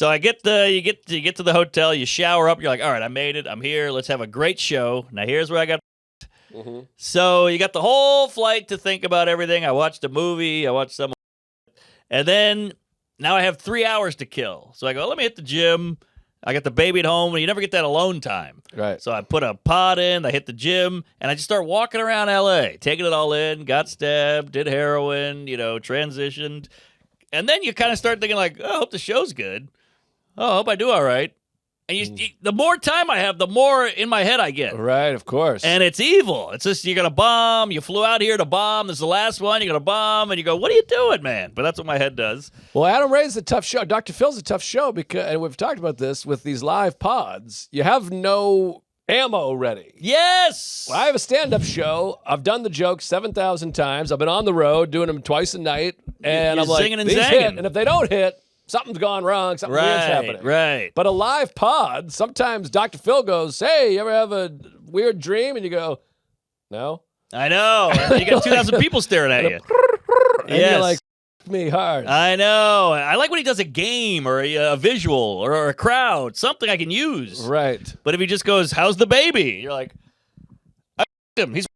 So I get you get to the hotel, you shower up, you're like, all right, I made it, I'm here, let's have a great show. Now here's where I got. So you got the whole flight to think about everything. I watched a movie, I watched some, and then now I have 3 hours to kill. So I go, let me hit the gym. I got the baby at home, and you never get that alone time. Right. So I put a pod in, I hit the gym, and I just start walking around L.A., taking it all in, got stabbed, did heroin, transitioned. And then you kind of start thinking like, oh, I hope the show's good. Oh, I hope I do all right. And the more time I have, the more in my head I get. Right, of course. And it's evil. It's just you're going to bomb. You flew out here to bomb. This is the last one. You're going to bomb. And you go, what are you doing, man? But that's what my head does. Well, Adam Ray's a tough show. Dr. Phil's a tough show because, and we've talked about this, with these live pods, you have no ammo ready. Yes! Well, I have a stand-up show. I've done the jokes 7,000 times. I've been on the road doing them twice a night. And You're I'm like, singing and these zanging. hit. And if they don't hit, something's gone wrong. Something weird's happening. Right. But a live pod, sometimes Dr. Phil goes, hey, you ever have a weird dream? And you go, no. I know. And you got 2,000 people staring at you. And you're like, me hard. I know. I like when he does a game or a visual or a crowd, something I can use. Right. But if he just goes, how's the baby? You're like, I him. He's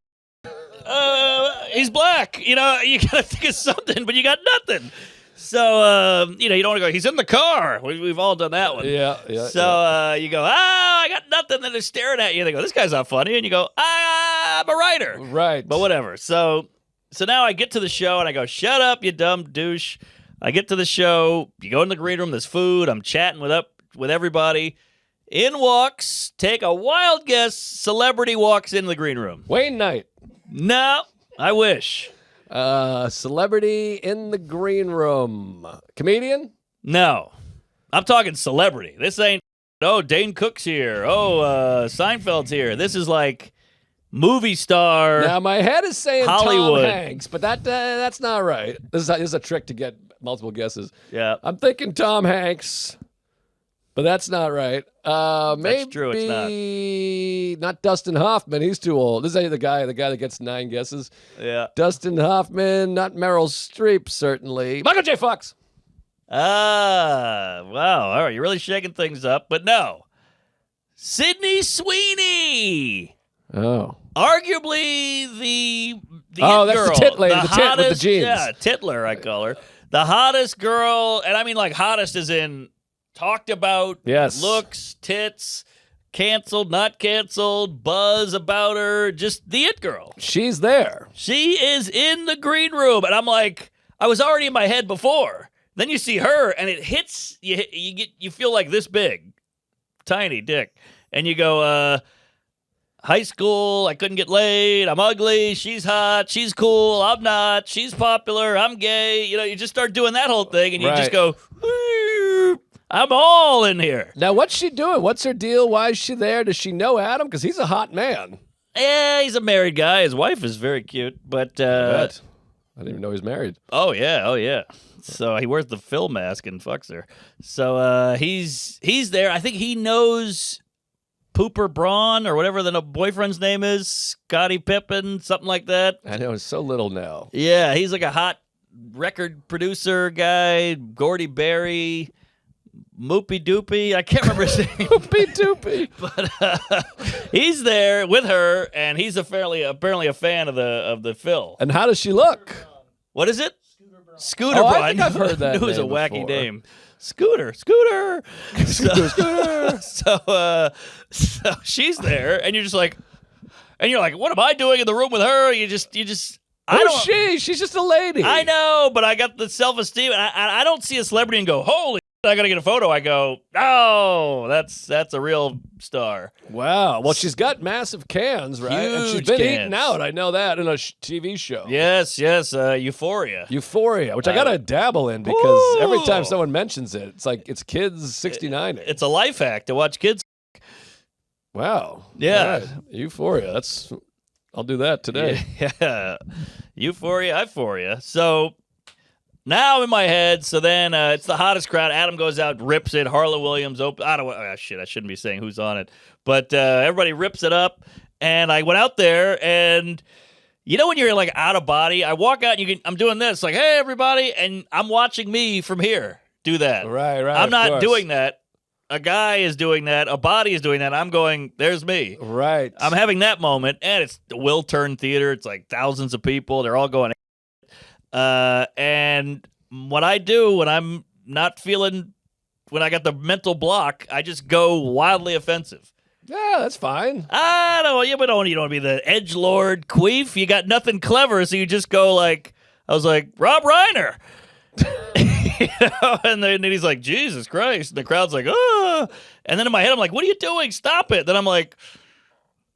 black. You got to think of something, but you got nothing. So, you don't want to go, he's in the car. We've all done that one. Yeah. So you go, I got nothing. Then they're staring at you. They go, this guy's not funny. And you go, I'm a writer. Right. But whatever. So now I get to the show and I go, shut up, you dumb douche. I get to the show. You go in the green room. There's food. I'm chatting with everybody. In walks, take a wild guess, celebrity walks in the green room. Wayne Knight. No, I wish. Celebrity in the green room. Comedian? No. I'm talking celebrity. This ain't, Dane Cook's here. Seinfeld's here. This is like movie star. Now, my head is saying Hollywood. Tom Hanks, but that's not right. This is a trick to get multiple guesses. Yeah. I'm thinking Tom Hanks, but that's not right. Maybe That's true, it's not Dustin Hoffman. He's too old. This is the guy that gets 9 guesses. Yeah. Dustin Hoffman, not Meryl Streep, certainly. Michael J. Fox. Wow. All right, you're really shaking things up, but no. Sydney Sweeney. Oh. Arguably the that's girl, the tit lady, the tit with the hottest, jeans. Yeah, Titler, I call her. The hottest girl, and I mean like hottest as in talked about, yes. Looks, tits, canceled, not canceled, buzz about her, just the it girl. She's there. She is in the green room, and I'm like, I was already in my head before. Then you see her, and it hits you. You feel like this big, tiny dick, and you go, high school, I couldn't get laid, I'm ugly, she's hot, she's cool, I'm not, she's popular, I'm gay. You just start doing that whole thing, and you just go, I'm all in here. Now, what's she doing? What's her deal? Why is she there? Does she know Adam? Because he's a hot man. Yeah, he's a married guy. His wife is very cute, but I didn't even know he's married. Oh yeah. So he wears the Phil mask and fucks her. So he's there. I think he knows Pooper Braun or whatever the boyfriend's name is, Scottie Pippen, something like that. I know, it's so little now. Yeah, he's like a hot record producer guy, Gordy Berry, Moopy Doopy. I can't remember his name. Moopy Doopy. But he's there with her, and he's apparently a fan of the Phil. And how does she look? What is it? Scooter Braun. I think I've heard that. It was a name wacky before. name. Scooter. So she's there, and you're like, what am I doing in the room with her? You just. Who's she? She's just a lady. I know, but I got the self-esteem, and I don't see a celebrity and go, holy, I got to get a photo. I go, oh, that's a real star. Wow. Well, she's got massive cans, right? And she's Huge been cans. eating out. I know that in a TV show. Yes, Euphoria. Euphoria, which I got to dabble in because every time someone mentions it, it's like it's kids 69. It's a life hack to watch kids. Wow. Yeah. All right. Euphoria. I'll do that today. Yeah. Euphoria. So now I'm in my head. So then it's the hottest crowd. Adam goes out, rips it. Harlan Williams open. I shouldn't be saying who's on it. But everybody rips it up. And I went out there, and when you're like out of body, I walk out and I'm doing this like, hey, everybody. And I'm watching me from here do that. Right. I'm of not course. doing that. A guy is doing that. A body is doing that. I'm going, there's me. Right. I'm having that moment, and it's the Will Turn Theater. It's like thousands of people. They're all going. And what I do when I'm not feeling, when I got the mental block, I just go wildly offensive. Yeah, that's fine. I don't. You don't want to be the edgelord queef. You got nothing clever, so you just go like. I was like Rob Reiner, and then he's like Jesus Christ. And the crowd's like, oh. And then in my head, I'm like, what are you doing? Stop it. Then I'm like,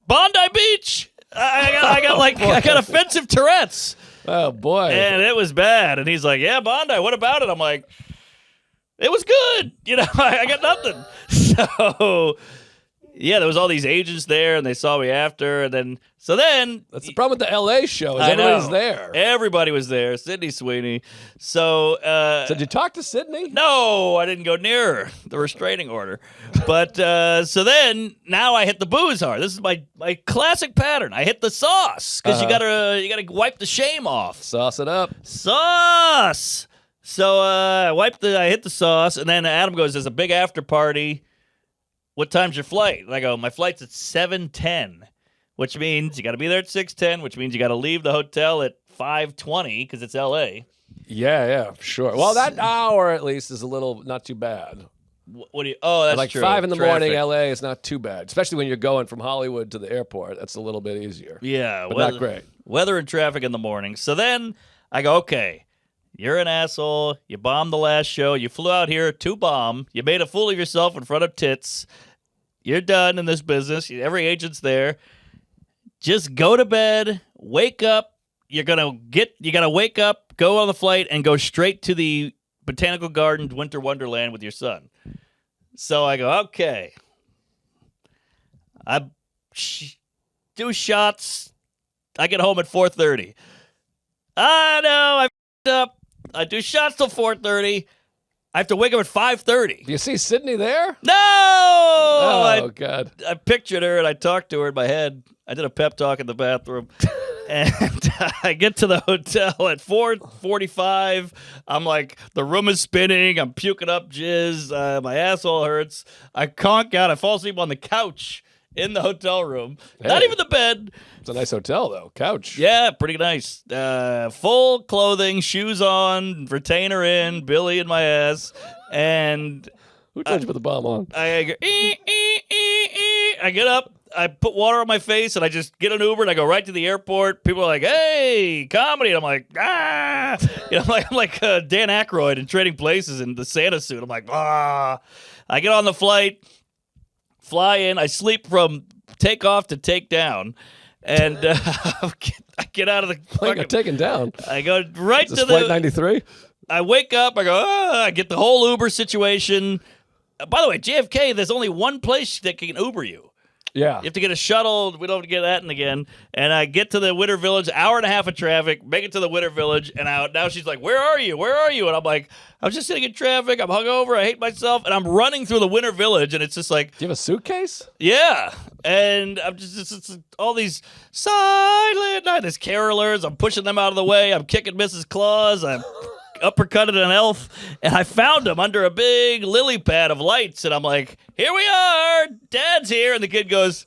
Bondi Beach. I got offensive Tourette's. Oh boy. And it was bad. And he's like, yeah, Bondi. What about it? I'm like, it was good. I got nothing. So. Yeah, there was all these agents there, and they saw me after, and then that's the problem with the L.A. show. Is I everybody's know. there. Everybody was there. Sydney Sweeney. So Did you talk to Sydney? no, I didn't go near the restraining order. But so then now I hit the booze hard. This is my classic pattern. I hit the sauce because you gotta wipe the shame off. Sauce it up. Sauce. So I hit the sauce, and then Adam goes, "There's a big after party. What time's your flight?" And I go, "My flight's at 7:10, which means you got to be there at 6:10, which means you got to leave the hotel at 5:20 because it's L.A." Yeah, sure. Well, that hour at least is a little not too bad. What do you? Oh, that's like true. 5 in the morning, Traffic. LA is not too bad, especially when you're going from Hollywood to the airport. That's a little bit easier. Yeah, but not great. Weather and traffic in the morning. So then I go, okay, you're an asshole. You bombed the last show. You flew out here to bomb. You made a fool of yourself in front of tits. You're done in this business. Every agent's there. Just go to bed. Wake up. You gotta wake up, go on the flight, and go straight to the Botanical Gardens Winter Wonderland with your son. So I go, okay. I do shots. I get home at 4:30. I know, I f***ed up. I do shots till 4:30. I have to wake up at 5:30. Do you see Sydney there? No! Oh, God. I pictured her and I talked to her in my head. I did a pep talk in the bathroom. And I get to the hotel at 4:45. I'm like, the room is spinning. I'm puking up jizz. My asshole hurts. I conk out. I fall asleep on the couch in the hotel room. Hey. Not even the bed. It's a nice hotel, though. Couch. Yeah, pretty nice. Full clothing, shoes on, retainer in, Billy in my ass. And Who told you to put the bomb on? I go, I get up. I put water on my face, and I just get an Uber, and I go right to the airport. People are like, hey, comedy. And I'm like, ah. I'm like Dan Aykroyd in Trading Places in the Santa suit. I'm like, ah. I get on the flight, fly in. I sleep from takeoff to takedown. And I get out of the Plane got taken down. I go right Is this to Flight the 93? I wake up, I go, I get the whole Uber situation. By the way, JFK, there's only one place that can Uber you. Yeah. You have to get a shuttle. We don't have to get that in again. And I get to the Winter Village, hour and a half of traffic, make it to the Winter Village, and now she's like, where are you? Where are you? And I'm like, I was just sitting in traffic. I'm hungover. I hate myself. And I'm running through the Winter Village, and it's just like, Do you have a suitcase? yeah. And I'm just it's all these silent night. There's carolers. I'm pushing them out of the way. I'm kicking Mrs. Claus. I'm uppercutted an elf, and I found him under a big lily pad of lights, and I'm like, here we are, Dad's here, and the kid goes,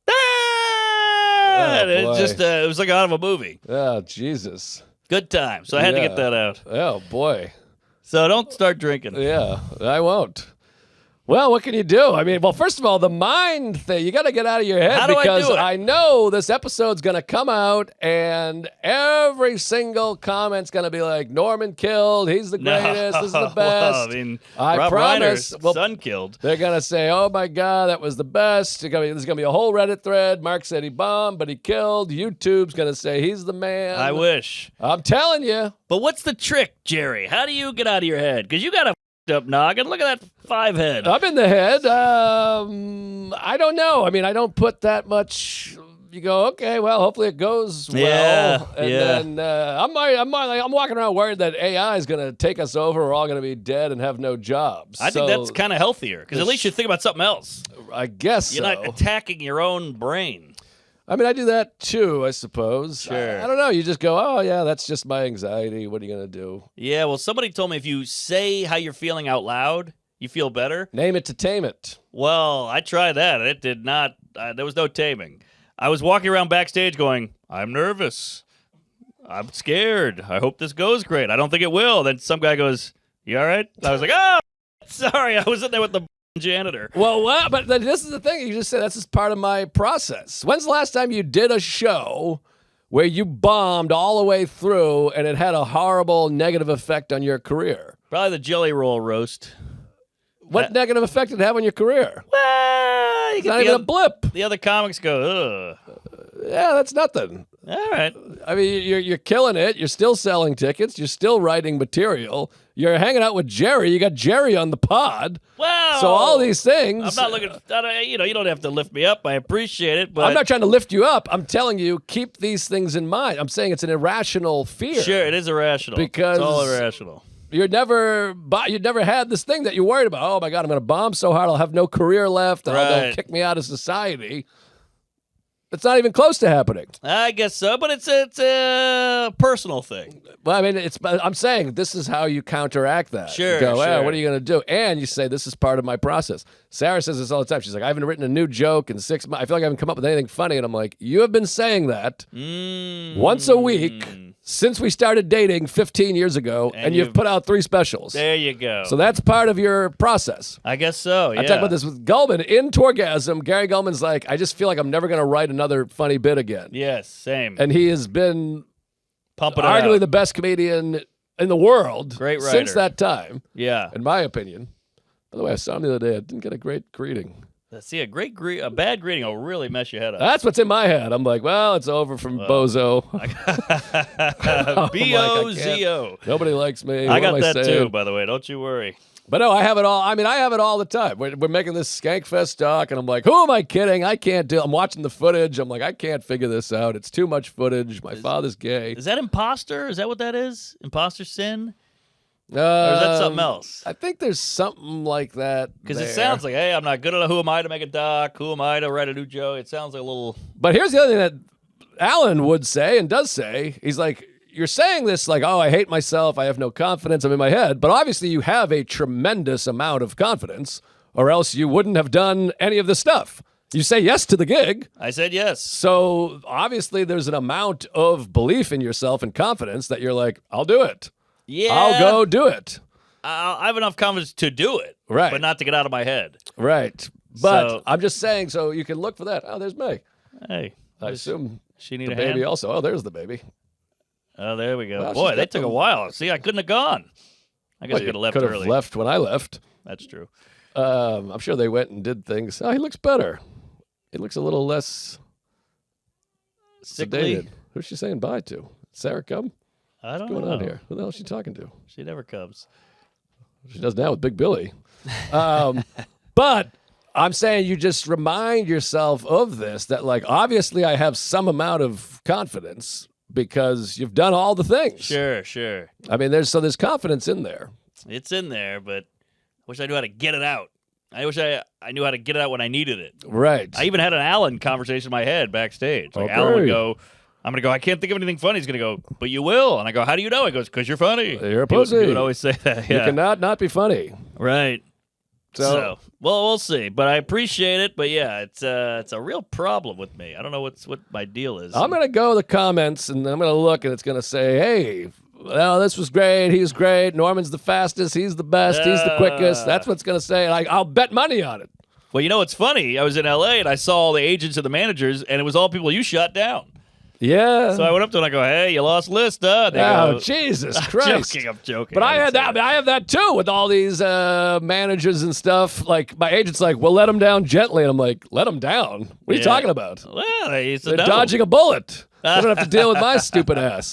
ah! And boy. it was like out of a movie. Oh, Jesus. Good time. So I had to Yeah. get that out. Oh, boy. So don't start drinking. Yeah, I won't. Well, what can you do? I mean, well, first of all, the mind thing, you got to get out of your head How do I because do it? I know this episode's going to come out and every single comment's going to be like, Norman killed, he's the greatest, this is the best. Well, I mean, I Rob promise. Reiner's Well, son killed. they're going to say, oh my God, that was the best. There's going to be a whole Reddit thread. Mark said he bombed, but he killed. YouTube's going to say he's the man. I wish. I'm telling you. But what's the trick, Jerry? How do you get out of your head? Because you got a up noggin. Look at that 5 head. I'm in the head. I don't know. I mean, I don't put that much. You go, okay, well, hopefully it goes well. Yeah, And yeah. then I'm walking around worried that AI is going to take us over. We're all going to be dead and have no jobs. I think that's kind of healthier because at least you think about something else. I guess You're so. not attacking your own brain. I mean, I do that too, I suppose. Sure. I don't know. You just go, oh, yeah, that's just my anxiety. What are you going to do? Yeah, well, somebody told me if you say how you're feeling out loud, you feel better. Name it to tame it. Well, I tried that. It did not. There was no taming. I was walking around backstage going, I'm nervous. I'm scared. I hope this goes great. I don't think it will. Then some guy goes, you all right? I was like, oh, sorry. I was in there with the janitor. Well, but this is the thing. You just said that's just part of my process. When's the last time you did a show where you bombed all the way through and it had a horrible negative effect on your career? Probably the jelly roll roast. What negative effect did it have on your career? Well, you It's get not even a blip. the other comics go, ugh. Yeah, that's nothing. All right. I mean, you're killing it. You're still selling tickets. You're still writing material. You're hanging out with Jerry. You got Jerry on the pod. Wow. So all these things. I'm not looking. You don't have to lift me up. I appreciate it, but I'm not trying to lift you up. I'm telling you, keep these things in mind. I'm saying it's an irrational fear. Sure, it is irrational. Because it's all irrational. You'd never had this thing that you're worried about. Oh my God, I'm going to bomb so hard, I'll have no career left. And they'll kick me out of society. It's not even close to happening. I guess so, but it's a personal thing. Well, I mean, I'm saying this is how you counteract that. Sure, you go, sure. what are you going to do? And you say, this is part of my process. Sarah says this all the time. She's like, I haven't written a new joke in 6 months. I feel like I haven't come up with anything funny. And I'm like, you have been saying that once a week since we started dating 15 years ago, and you've put out 3 specials. There you go. So that's part of your process. I guess so, yeah. I talked about this with Gulman in Torgasm. Gary Gulman's like, I just feel like I'm never going to write another funny bit again. Yes, same. And he has been pumping it arguably out. the best comedian in the world Great writer. since that time, Yeah. in my opinion. By the way, I saw him the other day. I didn't get a great greeting. See, a bad greeting will really mess your head up. That's what's in my head. I'm like, well, it's over from Bozo. B-O-Z-O. Nobody likes me. I What am got that saying? too, by the way. Don't you worry. But no, I have it all. I mean, I have it all the time. We're making this Skankfest talk, and I'm like, who am I kidding? I can't do it. I'm watching the footage. I'm like, I can't figure this out. It's too much footage. My father's gay. Is that imposter? Is that what that is? Imposter sin? Or is that something else? I think there's something like that. Because it sounds like, hey, I'm not good enough. Who am I to make a doc? Who am I to write a new joke? It sounds like a little... But here's the other thing that Alan would say and does say. He's like, you're saying this like, oh, I hate myself. I have no confidence. I'm in my head. But obviously you have a tremendous amount of confidence, or else you wouldn't have done any of this stuff. You say yes to the gig. I said yes. So obviously there's an amount of belief in yourself and confidence that you're like, I'll do it. Yeah. I'll go do it. I have enough confidence to do it. Right. But not to get out of my head. Right. But So- I'm just saying, so you can look for that. Oh, there's Meg. Hey. I assume She need the a baby hand? also. Oh, there's the baby. Oh, there we go. Well, Boy, she's they got took a them. while. See, I couldn't have gone. I guess I could have left could have early. left when I left. That's true. I'm sure they went and did things. Oh, he looks better. He looks a little less Sickly? sedated. Who's she saying bye to? Sarah come? I don't What's going know. on here? Who the hell is she talking to? She never comes. She does now with Big Billy. But I'm saying you just remind yourself of this, that like, obviously I have some amount of confidence because you've done all the things. Sure, sure. I mean, there's confidence in there. It's in there, but I wish I knew how to get it out. I wish I knew how to get it out when I needed it. Right. I even had an Alan conversation in my head backstage. Like Alan would go, I'm going to go, I can't think of anything funny. He's going to go, but you will. And I go, how do you know? He goes, because you're funny. You're a pussy. He would always say that. You Yeah. cannot not be funny. Right. So, well, we'll see. But I appreciate it. But yeah, it's a real problem with me. I don't know what my deal is. I'm going to go to the comments and I'm going to look and it's going to say, hey, well, this was great. He was great. Norman's the fastest. He's the best. He's the quickest. That's what's going to say. And I'll bet money on it. Well, you know what's funny? I was in L.A. and I saw all the agents and the managers, and it was all people you shut down. Yeah. So I went up to them and I go, hey, you lost list, huh? They Oh, go, Jesus I'm Christ. joking. But I didn't had say that. I have that too with all these managers and stuff. Like my agent's like, "We'll let them down gently," and I'm like, "Let them down? What are you Yeah. talking about? Well, it's a They're no. dodging a bullet. They don't have to deal with my stupid ass."